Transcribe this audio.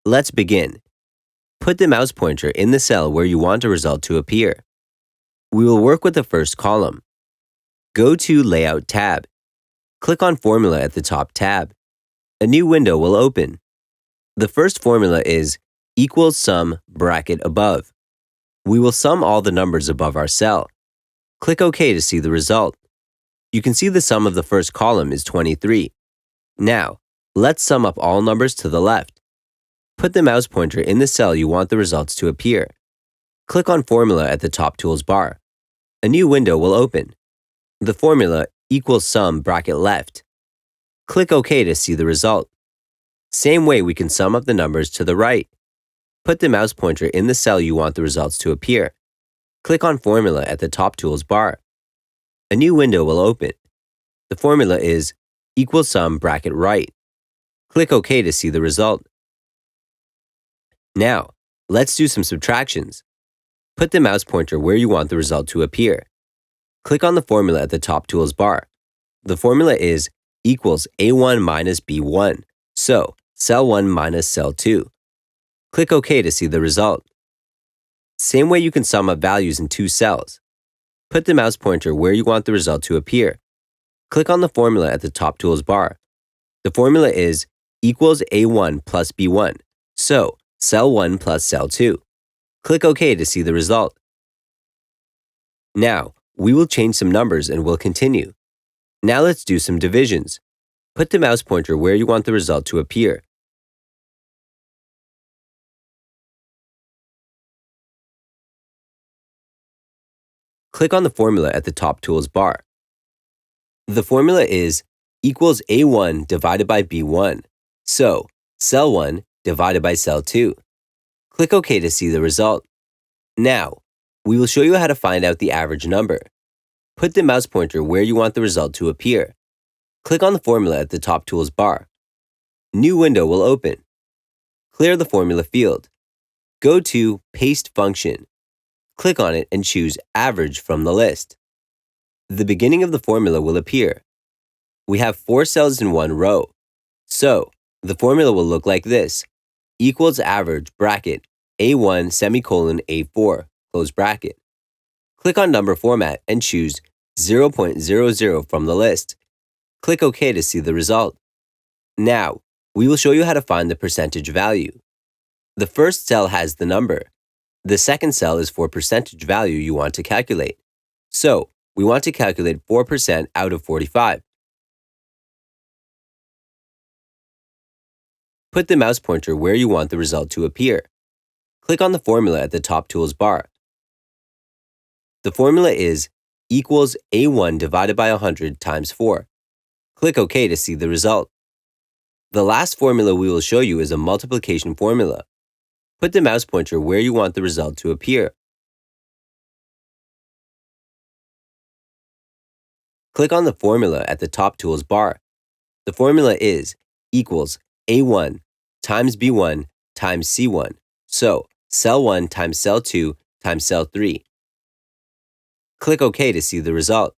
Let's begin. Put the mouse pointer in the cell where you want a result to appear. We will work with the first column. Go to Layout tab. Click on Formula at the top tab. A new window will open. The first formula is equals sum bracket above. We will sum all the numbers above our cell. Click OK to see the result. You can see the sum of the first column is 23. Now, let's sum up all numbers to the left. Put the mouse pointer in the cell you want the results to appear. Click on Formula at the top tools bar. A new window will open. The formula equals sum bracket left. Click OK to see the result. Same way we can sum up the numbers to the right. Put the mouse pointer in the cell you want the results to appear. Click on Formula at the top tools bar. A new window will open. The formula is equals sum bracket right. Click OK to see the result. Now, let's do some subtractions. Put the mouse pointer where you want the result to appear. Click on the formula at the top tools bar. The formula is equals A1 minus B1, so cell 1 minus cell 2. Click OK to see the result. Same way you can sum up values in two cells. Put the mouse pointer where you want the result to appear. Click on the formula at the top tools bar. The formula is equals A1 plus B1, so cell 1 plus cell 2. Click OK to see the result. Now, we will change some numbers and we'll continue. Now let's do some divisions. Put the mouse pointer where you want the result to appear. Click on the formula at the top tools bar. The formula is equals A1 divided by B1, so cell 1 divided by cell 2. Click OK to see the result. Now, we will show you how to find out the average number. Put the mouse pointer where you want the result to appear. Click on the formula at the top tools bar. New window will open. Clear the formula field. Go to Paste Function. Click on it and choose Average from the list. The beginning of the formula will appear. We have 4 cells in one row, so the formula will look like this: equals average bracket A1 semicolon A4 close bracket. Click on number format and choose 0.00 from the list. Click OK to see the result. Now, we will show you how to find the percentage value. The first cell has the number. The second cell is for percentage value you want to calculate. So, we want to calculate 4% out of 45. Put the mouse pointer where you want the result to appear. Click on the formula at the top tools bar. The formula is equals A1 divided by 100 times 4. Click OK to see the result. The last formula we will show you is a multiplication formula. Put the mouse pointer where you want the result to appear. Click on the formula at the top tools bar. The formula is equals A1 times B1 times C1, so cell 1 times cell 2 times cell 3. Click OK to see the result.